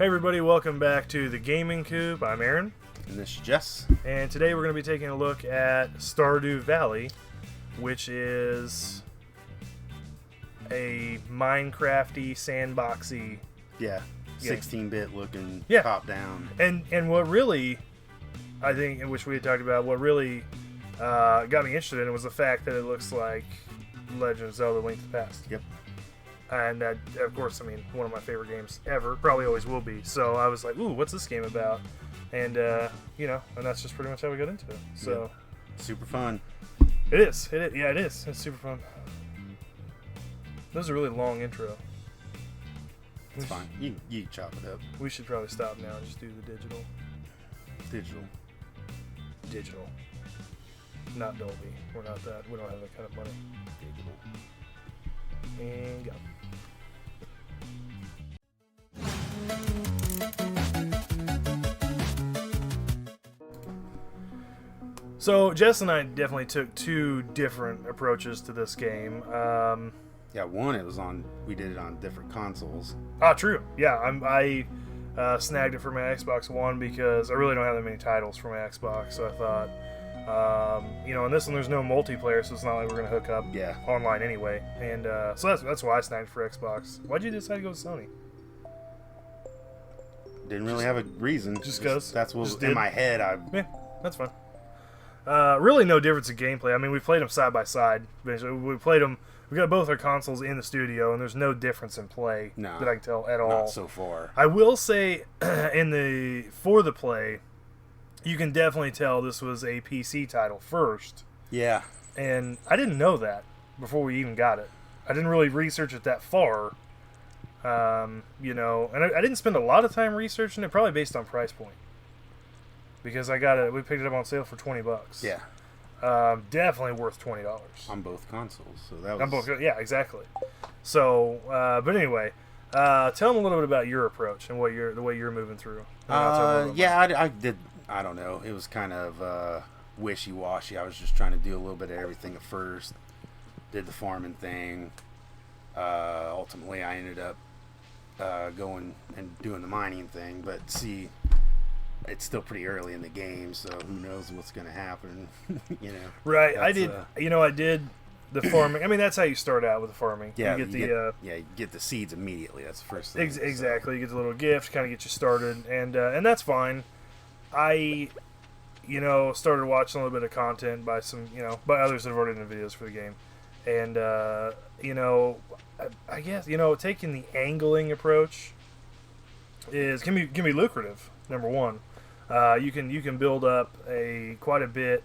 Hey everybody, welcome back to the Gaming Coop. I'm Aaron. And this is Jess. And today we're going to be taking a look at Stardew Valley, which is a Minecrafty, sandboxy... Yeah, 16-bit looking, top-down. And what really, I think, which we had talked about, what really got me interested in it was the fact that it looks like Legend of Zelda: Link to the Past. Yep. And that, of course, I mean, one of my favorite games ever. Probably always will be. So I was like, ooh, what's this game about? And, you know, and that's just pretty much how we got into it. So Super fun. It is. Yeah, it is. It's super fun. That was a really long intro. It's fine. You chop it up. We should probably stop now and just do the digital. Digital. Not Dolby. We're not that. We don't have that kind of money. Digital. And go. So Jess and I definitely took two different approaches to this game. Yeah, one we did it on different consoles. True. Yeah, I snagged it for my Xbox One because I really don't have that many titles for my Xbox. So I thought, you know, in this one there's no multiplayer, so it's not like we're gonna hook up online anyway. And so that's why I snagged for Xbox. Why'd you decide to go with Sony? Didn't really have a reason. Just because. That's what was in my head. Yeah, that's fine. Really no difference in gameplay. I mean, we played them side by side. We played them. We got both our consoles in the studio, and there's no difference in play that I can tell at all. Not so far. I will say, for the play, you can definitely tell this was a PC title first. Yeah. And I didn't know that before we even got it. I didn't really research it that far. You know, and I didn't spend a lot of time researching it, probably based on price point. Because we picked it up on sale for $20. Yeah. Definitely worth $20 on both consoles. So that was yeah, exactly. So, but anyway, tell them a little bit about your approach and the way you're moving through. I did. I don't know. It was kind of wishy-washy. I was just trying to do a little bit of everything at first. Did the farming thing. Ultimately, I ended up going and doing the mining thing. But see, it's still pretty early in the game, so who knows what's going to happen, you know. Right. I did the farming. I mean, that's how you start out with the farming. Yeah, you get the seeds immediately. That's the first thing. Exactly. You get the little gift, kind of get you started, and that's fine. I, started watching a little bit of content by by others that have already done videos for the game, and I guess taking the angling approach can be lucrative. Number one. You can build up quite a bit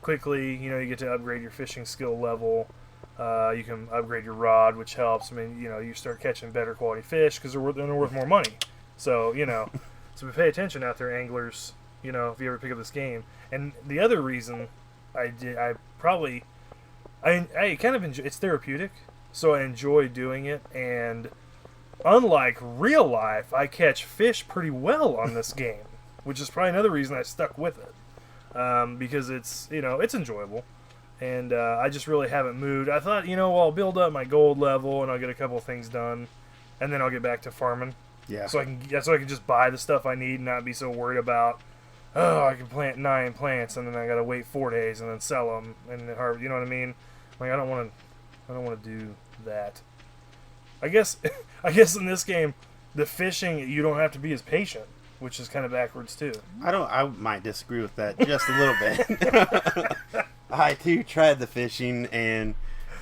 quickly. You get to upgrade your fishing skill level. You can upgrade your rod, which helps. I mean, you start catching better quality fish because they're worth more money. So so pay attention out there, anglers. If you ever pick up this game. And the other reason I kind of enjoy. It's therapeutic, so I enjoy doing it. And unlike real life, I catch fish pretty well on this game. Which is probably another reason I stuck with it, because it's it's enjoyable, and I just really haven't moved. I thought I'll build up my gold level and I'll get a couple of things done, and then I'll get back to farming. Yeah. So I can just buy the stuff I need and not be so worried about. Oh, I can plant 9 plants and then I gotta wait 4 days and then sell them and then you know what I mean? Like I don't want to do that. I guess in this game, the fishing you don't have to be as patient. Which is kind of backwards too. I might disagree with that just a little bit. I too tried the fishing, and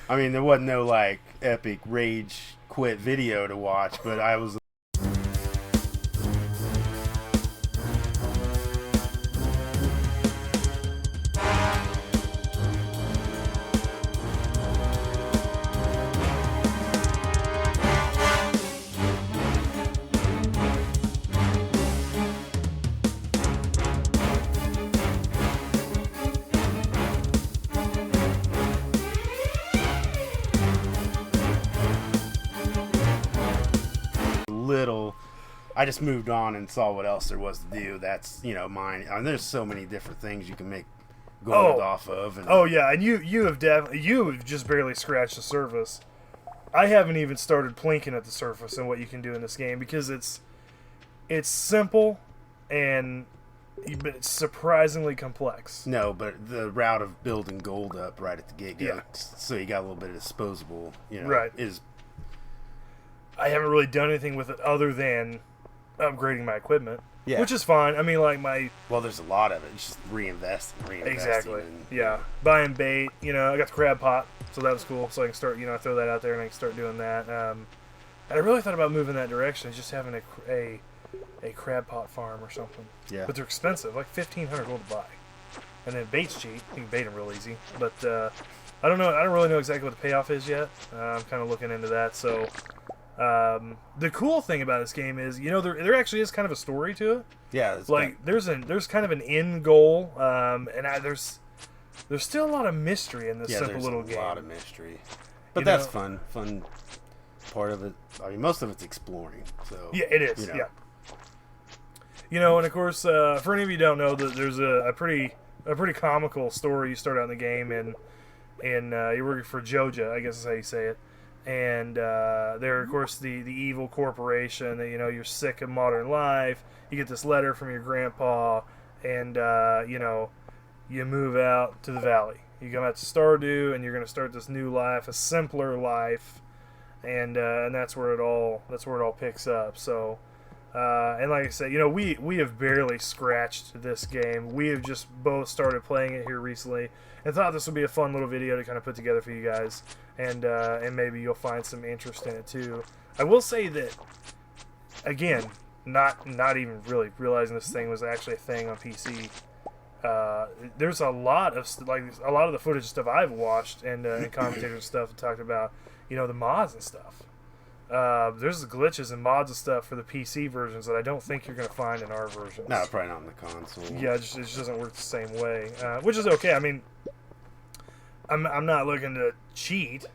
I mean there wasn't no like epic rage quit video to watch, but I was. I just moved on and saw what else there was to do. That's mine. I mean, there's so many different things you can make gold off of. And yeah, and you have just barely scratched the surface. I haven't even started plinking at the surface and what you can do in this game because it's it's simple and but it's surprisingly complex. No, but the route of building gold up right at the get-go, Yeah. so you got a little bit of disposable, Right. is... I haven't really done anything with it other than upgrading my equipment, Yeah. which is fine. I mean, like my... Well, there's a lot of it. It's just reinvesting. Exactly. And, Yeah. Buying bait. I got the crab pot, so that was cool. So I can start, throw that out there and I can start doing that. And I really thought about moving that direction, just having a crab pot farm or something. Yeah. But they're expensive, like 1,500 gold to buy. And then bait's cheap. You can bait them real easy. But I don't know. I don't really know exactly what the payoff is yet. I'm kind of looking into that. So the cool thing about this game is, there actually is kind of a story to it. Yeah. It's Like there's kind of an end goal, and there's still a lot of mystery in this simple little game. There's a lot of mystery, but that's fun part of it. I mean, most of it's exploring. So yeah, it is. Yeah. And of course, for any of you who don't know, there's a pretty comical story. You start out in the game, and you're working for Joja, I guess is how you say it. And they're, of course, the evil corporation that, you're sick of modern life. You get this letter from your grandpa, and, you move out to the valley. You come out to Stardew, and you're going to start this new life, a simpler life, and that's where it all picks up. So, and like I said, we have barely scratched this game. We have just both started playing it here recently, and thought this would be a fun little video to kind of put together for you guys, and maybe you'll find some interest in it too. I will say that, again, not even really realizing this thing was actually a thing on PC. There's a lot of the footage stuff I've watched and commentators and stuff talked about, the mods and stuff. There's glitches and mods and stuff for the PC versions that I don't think you're going to find in our versions. No, probably not in the console. Yeah, it just doesn't work the same way, which is okay. I mean, I'm not looking to cheat,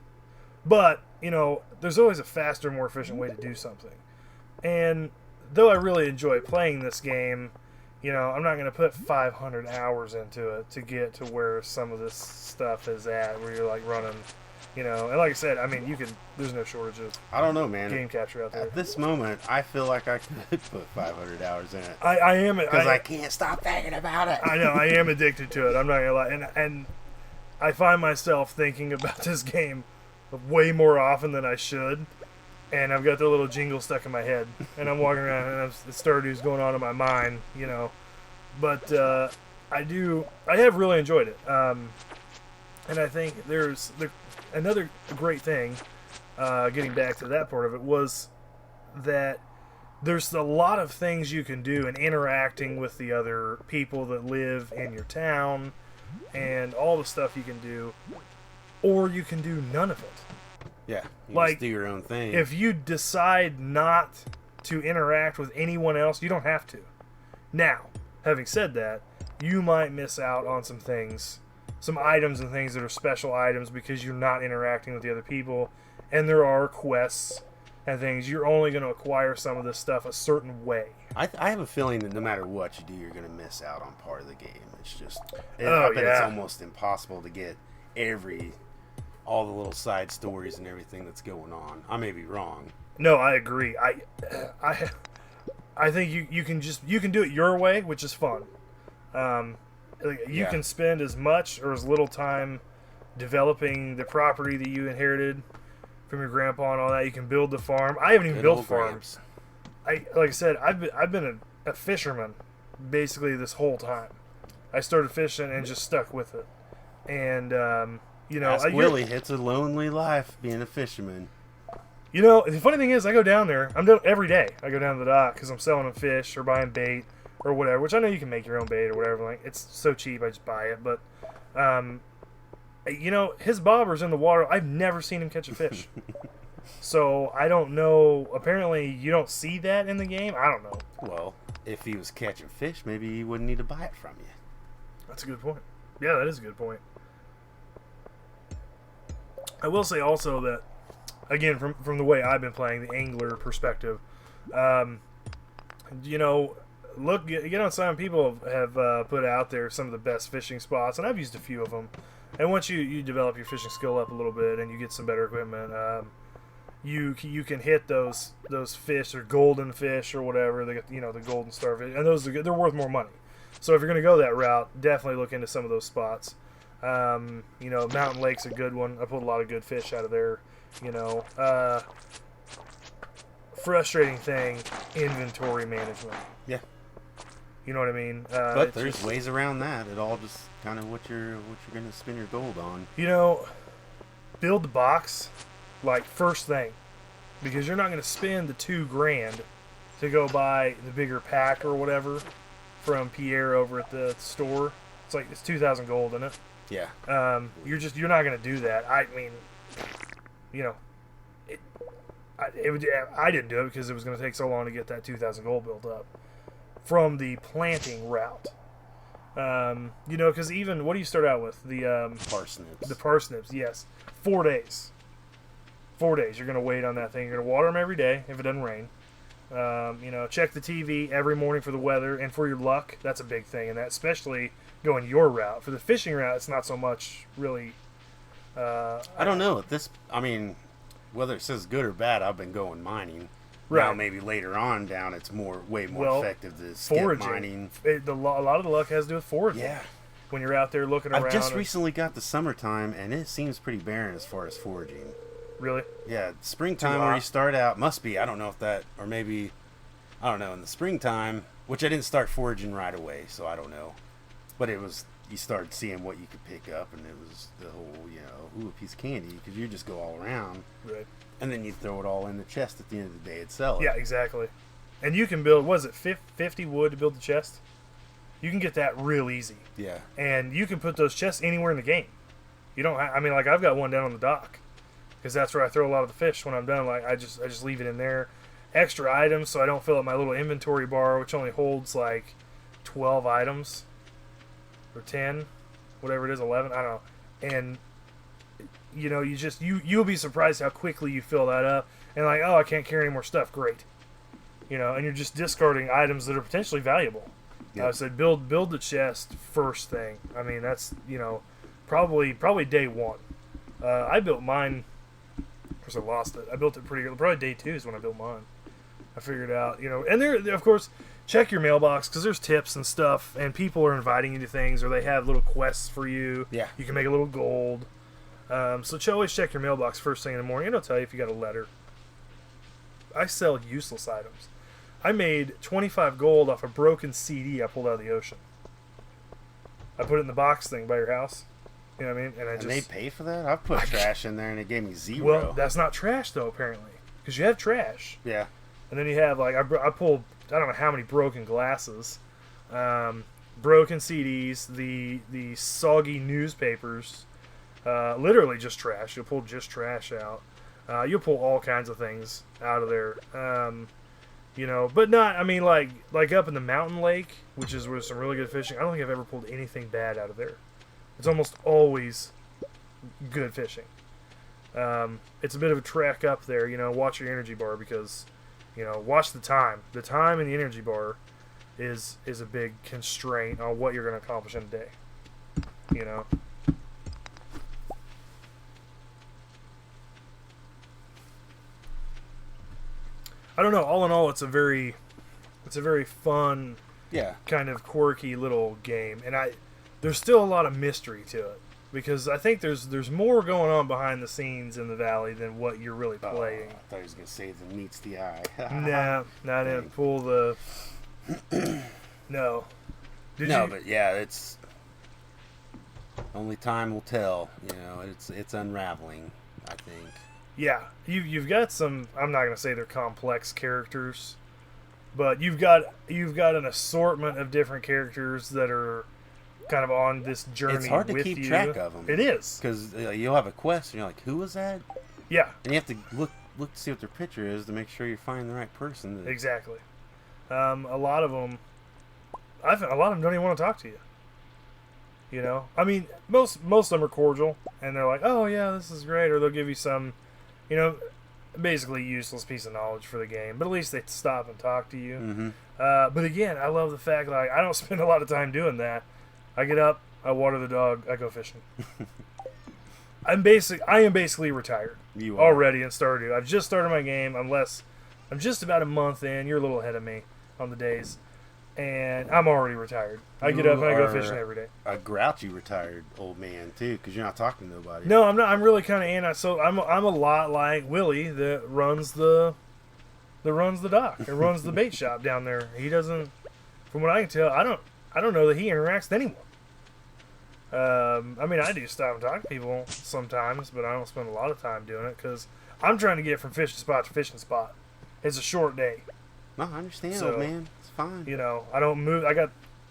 but, there's always a faster, more efficient way to do something. And though I really enjoy playing this game, I'm not going to put 500 hours into it to get to where some of this stuff is at, where you're like running, and like I said, I mean, there's no shortage of I don't know, man. game capture out there. At this moment, I feel like I could put 500 hours in it. I am, because I can't stop thinking about it. I know, I am addicted to it. I'm not going to lie. And I find myself thinking about this game way more often than I should. And I've got the little jingle stuck in my head, and I'm walking around, and the Stardew's going on in my mind, But I have really enjoyed it, and I think there's another great thing. Getting back to that part of it was that there's a lot of things you can do in interacting with the other people that live in your town, and all the stuff you can do, or you can do none of it. Yeah, you Like, just do your own thing. If you decide not to interact with anyone else, you don't have to. Now, having said that, you might miss out on some things, some items and things that are special items because you're not interacting with the other people, and there are quests and things. You're only going to acquire some of this stuff a certain way. I have a feeling that no matter what you do, you're going to miss out on part of the game. It's just, Oh, I bet yeah. it's almost impossible to get all the little side stories and everything that's going on. I may be wrong. No, I agree. I think you can do it your way, which is fun. You can spend as much or as little time developing the property that you inherited from your grandpa and all that. You can build the farm. I haven't even Good built old farms. Gramps. Like I said, I've been a fisherman basically this whole time. I started fishing and just stuck with it. And Ask Willie hits a lonely life being a fisherman. The funny thing is, I go down there. I'm doing every day. I go down to the dock because I'm selling them fish or buying bait or whatever. Which I know you can make your own bait or whatever. Like, it's so cheap, I just buy it. But, his bobber's in the water. I've never seen him catch a fish. So I don't know. Apparently, you don't see that in the game. I don't know. Well, if he was catching fish, maybe he wouldn't need to buy it from you. That's a good point. Yeah, that is a good point. I will say also that, again, from the way I've been playing, the angler perspective, look, get on some people have put out there some of the best fishing spots, and I've used a few of them. And once you develop your fishing skill up a little bit and you get some better equipment, you can hit those fish or golden fish or whatever. They get the golden starfish, and they're worth more money. So if you're gonna go that route, definitely look into some of those spots. Mountain Lake's a good one. I pulled a lot of good fish out of there. Frustrating thing, inventory management. Yeah. You know what I mean? But there's ways around that. It all just kind of what you're going to spend your gold on. Build the box like first thing, because you're not going to spend the $2,000 to go buy the bigger pack or whatever from Pierre over at the store. It's 2,000 gold in it. Yeah. You're not going to do that. I mean, I didn't do it because it was going to take so long to get that 2,000 gold built up from the planting route. Because even, what do you start out with? The parsnips. The parsnips, yes. 4 days. 4 days. You're going to wait on that thing. You're going to water them every day if it doesn't rain. Check the TV every morning for the weather and for your luck. That's a big thing, and that especially going your route. For the fishing route, it's not so much really. I don't know. Whether it says good or bad, I've been going mining. Right. Now maybe later on down, it's way more effective to skip foraging. mining. A lot of the luck has to do with foraging. Yeah. When you're out there looking around. I've just recently got the summertime, and it seems pretty barren as far as foraging. Really? Yeah, springtime where you start out must be. I don't know if that, or maybe, I don't know. In the springtime, which I didn't start foraging right away, so I don't know. But it was, you started seeing what you could pick up, and it was the whole, a piece of candy, because you just go all around. Right. And then you throw it all in the chest at the end of the day and sell it. Yeah, exactly. And you can build, 50 wood to build the chest? You can get that real easy. Yeah. And you can put those chests anywhere in the game. You don't, I've got one down on the dock. Because that's where I throw a lot of the fish when I'm done. Like, I just leave it in there. Extra items, so I don't fill up my little inventory bar, which only holds, 12 items. Or 10. Whatever it is, 11. I don't know. And you'll be surprised how quickly you fill that up, and I can't carry any more stuff. Great, and you're just discarding items that are potentially valuable. Yep. I said build the chest first thing. That's probably day one. I built mine. Of course, I lost it. I built it pretty good. Probably day 2 is when I built mine. I figured out, and there, of course, check your mailbox because there's tips and stuff, and people are inviting you to things, or they have little quests for you. Yeah, you can make a little gold. So always check your mailbox first thing in the morning. It'll tell you if you got a letter. I sell useless items. I made 25 gold off a broken CD I pulled out of the ocean. I put it in the box thing by your house. You know what I mean? And they pay for that? I've put trash in there and it gave me 0. Well, that's not trash though, apparently. Because you have trash. Yeah. And then you have, I pulled, I don't know how many broken glasses. Broken CDs, the soggy newspapers. Literally just trash. You'll pull just trash out. You'll pull all kinds of things out of there. But not, like up in the mountain lake, which is where some really good fishing. I don't think I've ever pulled anything bad out of there. It's almost always good fishing. It's a bit of a trek up there, watch your energy bar because, watch the time. The time in the energy bar is a big constraint on what you're going to accomplish in a day. I don't know. All in all, it's a very fun, kind of quirky little game, and there's still a lot of mystery to it because I think there's more going on behind the scenes in the valley than what you're really playing. I thought he was gonna say that meets the eye. Nah, I didn't pull the. No. But yeah, it's only time will tell. It's unraveling, I think. Yeah, you've got some. I'm not gonna say they're complex characters, but you've got an assortment of different characters that are kind of on this journey. It's hard to with keep you. track of them. It is because you'll have a quest and you're like, "Who was that?" Yeah, and you have to look to see what their picture is to make sure you find the right person. Exactly. A lot of them, a lot of them don't even want to talk to you. Most of them are cordial and they're like, "Oh yeah, this is great," or they'll give you some. Basically useless piece of knowledge for the game, but at least they stop and talk to you. Mm-hmm. But again, I love the fact that I don't spend a lot of time doing that. I get up, I water the dog, I go fishing. I am basically retired. You are. Already in Stardew. I've just started my game. I'm just about a month in. You're a little ahead of me on the days, and I'm already retired. I get up and I go fishing every day. A grouchy retired old man too, because you're not talking to nobody. No, I'm not. I'm really kind of anti. So I'm a lot like Willie that runs the dock and runs the bait shop down there. He doesn't, from what I can tell, I don't know that he interacts with anyone. I mean, I do stop and talk to people sometimes, but I don't spend a lot of time doing it because I'm trying to get from fishing spot to fishing spot. It's a short day. No, I understand, So, old man. It's fine. You know, I don't move. I got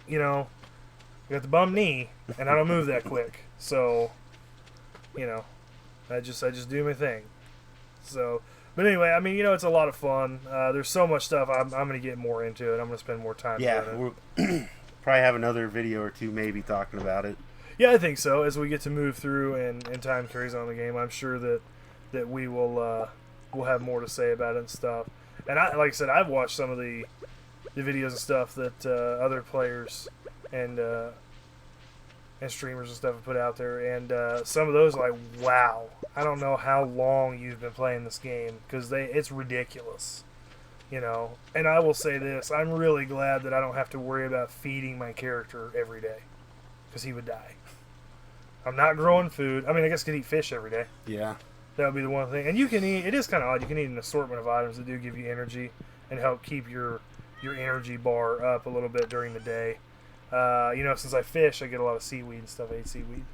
the bum knee, and I don't move that quick. So, you know, I just do my thing. So, but anyway, I mean, it's a lot of fun. There's so much stuff. I'm going to get more into it. I'm going to spend more time doing it. We'll probably have another video or two maybe talking about it. Yeah, I think so. As we get to move through and time carries on the game, I'm sure that we will we'll have more to say about it and stuff. And like I said, I've watched some of the videos and stuff that other players and streamers and stuff have put out there, and some of those are like, wow, I don't know how long you've been playing this game because it's ridiculous, And I will say this: I'm really glad that I don't have to worry about feeding my character every day because he would die. I'm not growing food. I mean, I guess I could eat fish every day. Yeah. That would be the one thing. And you can eat, it is kind of odd, you can eat an assortment of items that do give you energy and help keep your energy bar up a little bit during the day. Since I fish, I get a lot of seaweed and stuff. I eat seaweed,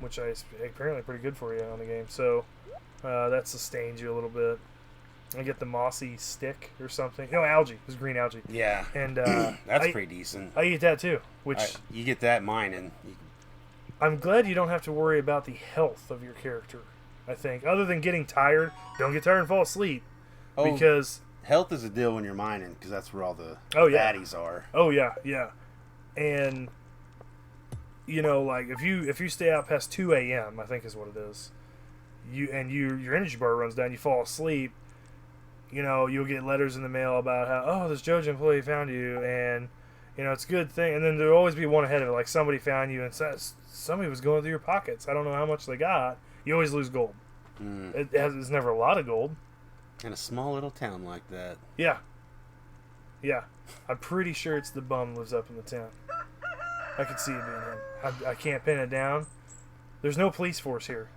which is apparently pretty good for you on the game. So that sustains you a little bit. I get the mossy stick or something. No, algae. It's green algae. Yeah. And that's pretty decent. I eat that too. You get that mining. I'm glad you don't have to worry about the health of your character. I think, other than getting tired, don't get tired and fall asleep. Because health is a deal when you're mining, because that's where all the baddies are. Oh yeah, yeah. And like if you stay out past 2 a.m., I think is what it is. Your energy bar runs down. You fall asleep. You'll get letters in the mail about how this Jojo employee found you, and it's a good thing. And then there'll always be one ahead of it, like somebody found you and says somebody was going through your pockets. I don't know how much they got. You always lose gold. It's never a lot of gold. In a small little town like that. Yeah. Yeah. I'm pretty sure it's the bum lives up in the town. I could see it being him. I can't pin it down. There's no police force here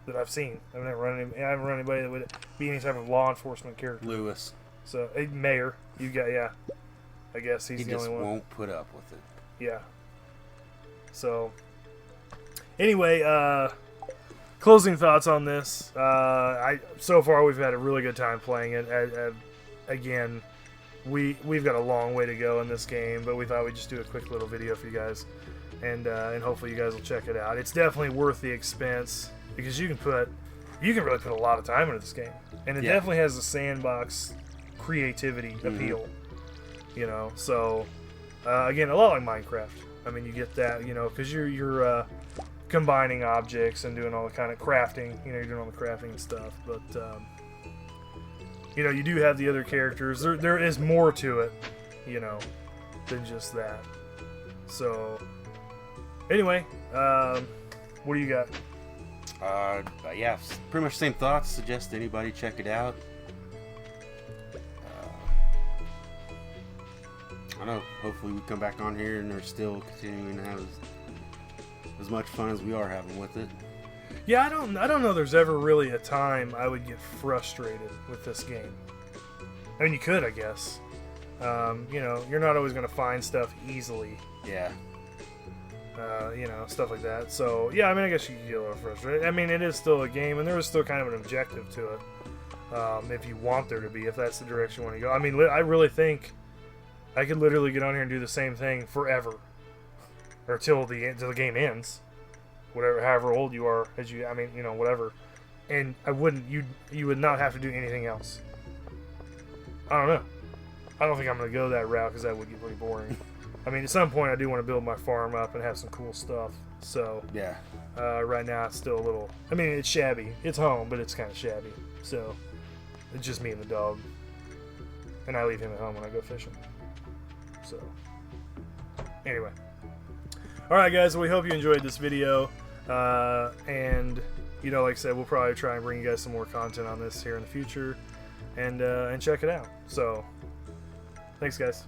that I've seen. I haven't run anybody that would be any type of law enforcement character. Lewis. So, mayor. You got, yeah. I guess he's the only one. He just won't put up with it. Yeah. So, anyway, closing thoughts on this. So far we've had a really good time playing it. Again, we've got a long way to go in this game, but we thought we'd just do a quick little video for you guys, and hopefully you guys will check it out. It's definitely worth the expense because you can really put a lot of time into this game, and it definitely has a sandbox creativity appeal. So again, a lot like Minecraft. I mean, you get that, because you're combining objects and doing all the kind of crafting. You're doing all the crafting and stuff. But, you do have the other characters. There is more to it, than just that. So, anyway, what do you got? Yeah, pretty much same thoughts. Suggest anybody check it out. I don't know. Hopefully we come back on here and they're still continuing to have as much fun as we are having with it. Yeah, I don't know there's ever really a time I would get frustrated with this game. I mean, you could, I guess. You're not always going to find stuff easily. Yeah. Stuff like that. So, yeah, I mean, I guess you could get a little frustrated. I mean, it is still a game, and there is still kind of an objective to it. If you want there to be, if that's the direction you want to go. I mean, I really think I could literally get on here and do the same thing forever. Or till the game ends. However old you are, whatever. And you would not have to do anything else. I don't know. I don't think I'm going to go that route because that would get pretty boring. I mean, at some point I do want to build my farm up and have some cool stuff. So, yeah. Right now it's still a little, I mean, it's shabby. It's home, but it's kind of shabby. So, it's just me and the dog. And I leave him at home when I go fishing. So, anyway. Alright guys, we hope you enjoyed this video. And like I said, we'll probably try and bring you guys some more content on this here in the future, and check it out. So, thanks, guys.